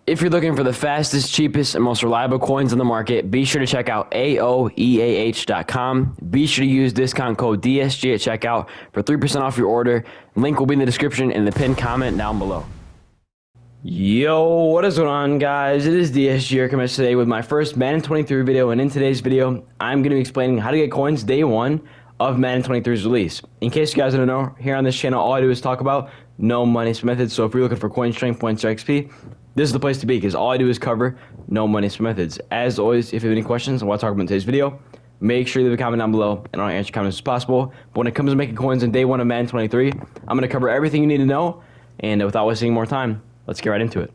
If you're looking for the fastest, cheapest, and most reliable coins on the market, be sure to check out aoeah.com. Be sure to use discount code DSG at checkout for 3% off your order. Link will be in the description and the pinned comment down below. Yo, what is going on, guys? It is DSG here coming today with my first Madden 23 video, and in today's video, I'm going to be explaining how to get coins day one of Madden 23's release. In case you guys don't know, here on this channel, all I do is talk about no money methods. So if you're looking for coin strength, points, or XP, this is the place to be, because all I do is cover no money methods. As always, if you have any questions on what I talk about in today's video, make sure you leave a comment down below, and I'll answer your comments as possible. But when it comes to making coins in day one of Madden 23, I'm going to cover everything you need to know, and without wasting more time, let's get right into it.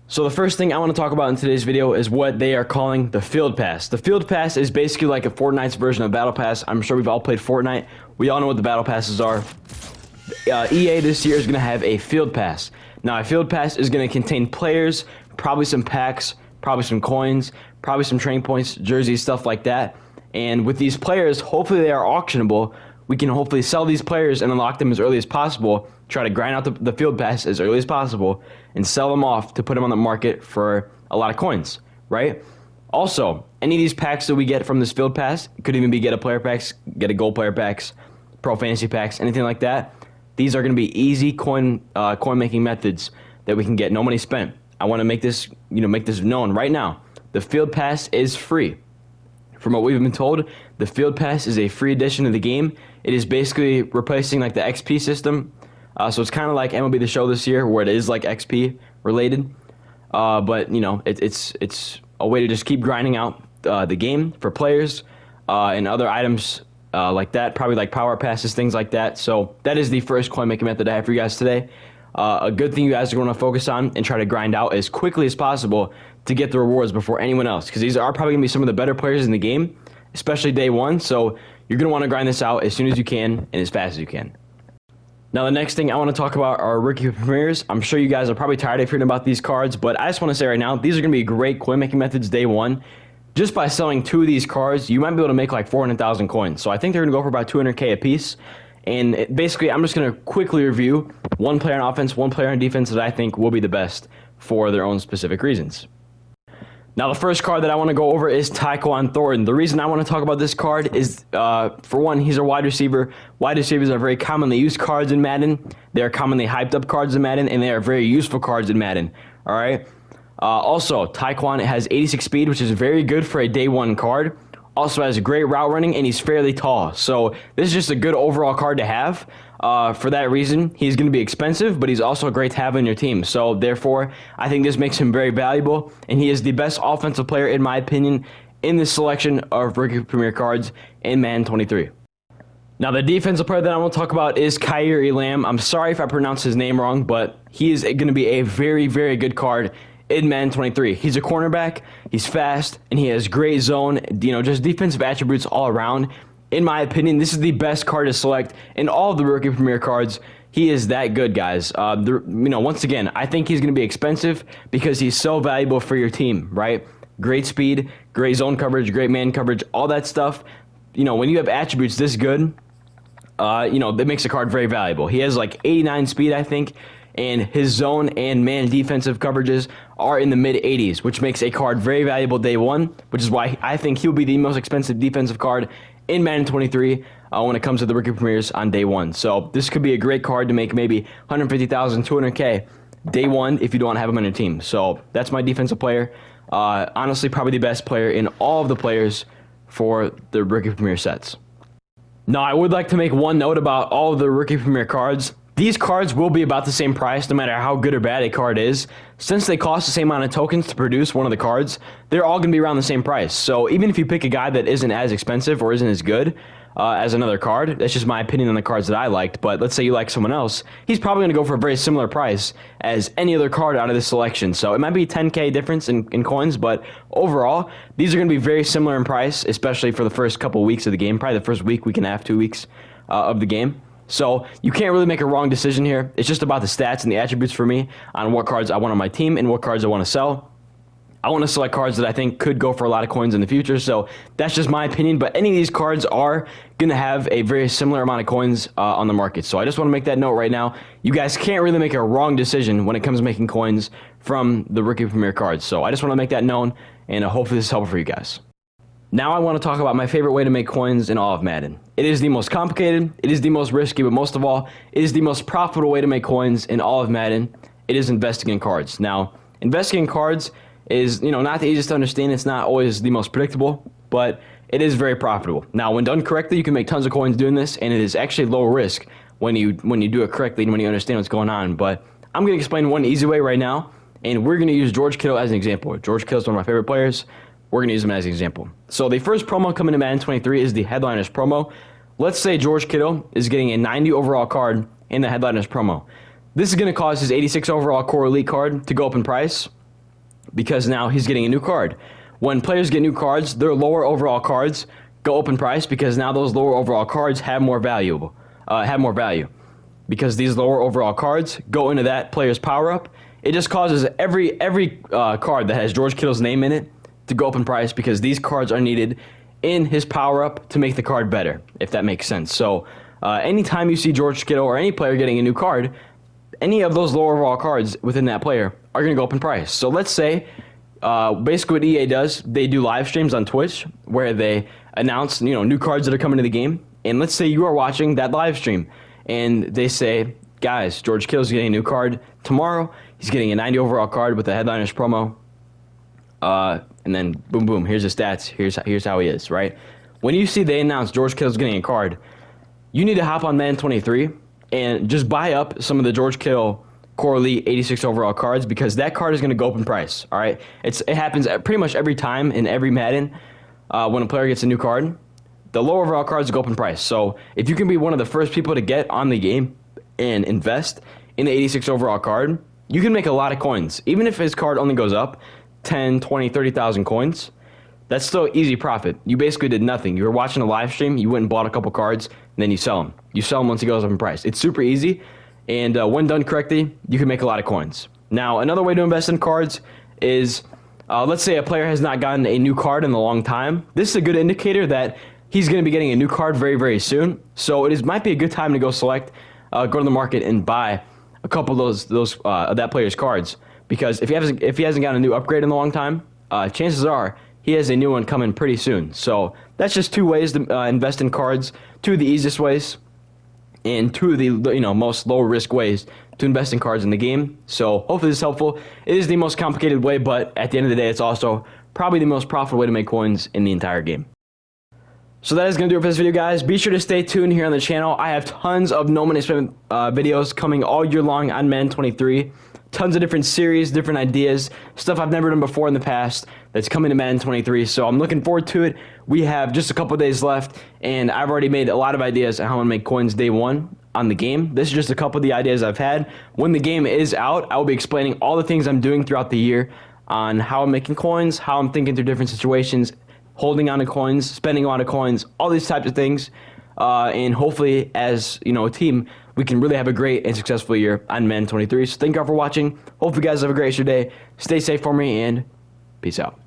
So the first thing I want to talk about in today's video is what they are calling the Field Pass. The Field Pass is basically like a Fortnite's version of Battle Pass. I'm sure we've all played Fortnite. We all know what the Battle Passes are. EA this year is going to have a Field Pass. Now, a Field Pass is going to contain players, probably some packs, probably some coins, probably some training points, jerseys, stuff like that. And with these players, hopefully they are auctionable. We can hopefully sell these players and unlock them as early as possible, try to grind out the Field Pass as early as possible, and sell them off to put them on the market for a lot of coins, right? Also, any of these packs that we get from this Field Pass, could even be get a player packs, get a gold player packs, pro fantasy packs, anything like that. These are going to be easy coin making methods that we can get, no money spent. I want to make this, make this known right now. The Field Pass is free. From what we've been told, the Field Pass is a free addition to the game. It is basically replacing like the XP system. So it's kind of like MLB The Show this year, where it is like XP related. But it's a way to just keep grinding out the game for players and other items like that, probably like power passes, things like that. So that is the first coin making method I have for you guys today. A good thing you guys are going to focus on and try to grind out as quickly as possible to get the rewards before anyone else, because these are probably going to be some of the better players in the game, especially day one. So you're going to want to grind this out as soon as you can and as fast as you can. Now, the next thing I want to talk about are rookie premieres. I'm sure you guys are probably tired of hearing about these cards, but I just want to say right now, these are going to be great coin making methods day one. Just by selling 2 of these cards, you might be able to make like 400,000 coins. So I think they're going to go for about 200K a piece. And basically, I'm just going to quickly review one player on offense, one player on defense that I think will be the best for their own specific reasons. Now, the first card that I want to go over is Tyquan Thornton. The reason I want to talk about this card is, for one, he's a wide receiver. Wide receivers are very commonly used cards in Madden. They are commonly hyped up cards in Madden, and they are very useful cards in Madden. All right? Also, Tyquan has 86 speed, which is very good for a day one card. Also has great route running, and he's fairly tall. So this is just a good overall card to have. For that reason, he's going to be expensive, but he's also great to have on your team. So therefore, I think this makes him very valuable, and he is the best offensive player, in my opinion, in this selection of rookie premier cards in Madden 23. Now, the defensive player that I want to talk about is Kyrie Lamb. I'm sorry if I pronounced his name wrong, but he is going to be a very, very good card in Madden 23. He's a cornerback, he's fast, and he has great zone, just defensive attributes all around. In my opinion, this is the best card to select in all of the rookie premier cards. He is that good, guys. Once again, I think he's going to be expensive because he's so valuable for your team, right? Great speed, great zone coverage, great man coverage, all that stuff. When you have attributes this good, that makes a card very valuable. He has like 89 speed, I think, and his zone and man defensive coverages are in the mid-80s, which makes a card very valuable day one, which is why I think he'll be the most expensive defensive card in Madden 23 when it comes to the rookie premieres on day one. So this could be a great card to make maybe 150,000, 200K day one if you don't want to have him on your team. So that's my defensive player. Honestly, probably the best player in all of the players for the rookie premier sets. Now, I would like to make one note about all of the rookie premier cards. These cards will be about the same price no matter how good or bad a card is. Since they cost the same amount of tokens to produce one of the cards, they're all going to be around the same price. So even if you pick a guy that isn't as expensive or isn't as good as another card, that's just my opinion on the cards that I liked, but let's say you like someone else, he's probably going to go for a very similar price as any other card out of this selection. So it might be 10K difference in coins, but overall, these are going to be very similar in price, especially for the first couple of weeks of the game, probably the first week and a half, 2 weeks of the game. So you can't really make a wrong decision here. It's just about the stats and the attributes for me on what cards I want on my team and what cards I want to sell. I want to select cards that I think could go for a lot of coins in the future, so that's just my opinion. But any of these cards are going to have a very similar amount of coins on the market. So I just want to make that note right now. You guys can't really make a wrong decision when it comes to making coins from the Rookie Premier cards. So I just want to make that known, and hopefully this is helpful for you guys. Now I want to talk about my favorite way to make coins in all of Madden. It is the most complicated, it is the most risky, but most of all, it is the most profitable way to make coins in all of Madden. It is investing in cards. Now, investing in cards is, not the easiest to understand. It's not always the most predictable, but it is very profitable. Now, when done correctly, you can make tons of coins doing this, and it is actually low risk when you do it correctly and when you understand what's going on. But I'm going to explain one easy way right now, and we're going to use George Kittle as an example. George Kittle is one of my favorite players. We're going to use him as an example. So the first promo coming to Madden 23 is the Headliners promo. Let's say George Kittle is getting a 90 overall card in the Headliners promo. This is going to cause his 86 overall Core Elite card to go up in price because now he's getting a new card. When players get new cards, their lower overall cards go up in price because now those lower overall cards have more value. Because these lower overall cards go into that player's power-up. It just causes every card that has George Kittle's name in it to go up in price because these cards are needed in his power-up to make the card better, if that makes sense. So anytime you see George Kittle or any player getting a new card, any of those lower overall cards within that player are going to go up in price. So let's say, basically what EA does, they do live streams on Twitch where they announce new cards that are coming to the game. And let's say you are watching that live stream and they say, guys, George Kittle's getting a new card tomorrow. He's getting a 90 overall card with the Headliners promo. And then boom, boom, here's his stats. Here's how he is, right? When you see they announce George Kittle's getting a card, you need to hop on Madden 23 and just buy up some of the George Kittle Core Elite 86 overall cards because that card is going to go up in price, all right? It happens pretty much every time in every Madden when a player gets a new card. The lower overall cards go up in price. So if you can be one of the first people to get on the game and invest in the 86 overall card, you can make a lot of coins. Even if his card only goes up 10, 20, 30,000 coins, that's still easy profit. You basically did nothing. You were watching a live stream, you went and bought a couple cards, and then you sell them. You sell them once he goes up in price. It's super easy, and when done correctly, you can make a lot of coins. Now, another way to invest in cards is, let's say a player has not gotten a new card in a long time. This is a good indicator that he's going to be getting a new card very, very soon. So might be a good time to go go to the market and buy a couple of that player's cards. Because if he hasn't gotten a new upgrade in a long time, chances are he has a new one coming pretty soon. So that's just two ways to invest in cards, two of the easiest ways, and two of the most low risk ways to invest in cards in the game. So hopefully this is helpful. It is the most complicated way, but at the end of the day, it's also probably the most profitable way to make coins in the entire game. So that is going to do it for this video, guys. Be sure to stay tuned here on the channel. I have tons of no money spent videos coming all year long on Madden 23. Tons of different series, different ideas, stuff I've never done before in the past that's coming to Madden 23. So I'm looking forward to it. We have just a couple days left, and I've already made a lot of ideas on how I'm going to make coins day one on the game. This is just a couple of the ideas I've had. When the game is out, I will be explaining all the things I'm doing throughout the year on how I'm making coins, how I'm thinking through different situations, holding on to coins, spending a lot of coins, all these types of things. And hopefully, as a team, we can really have a great and successful year on Madden 23. So thank you all for watching. Hope you guys have a great day. Stay safe for me, and peace out.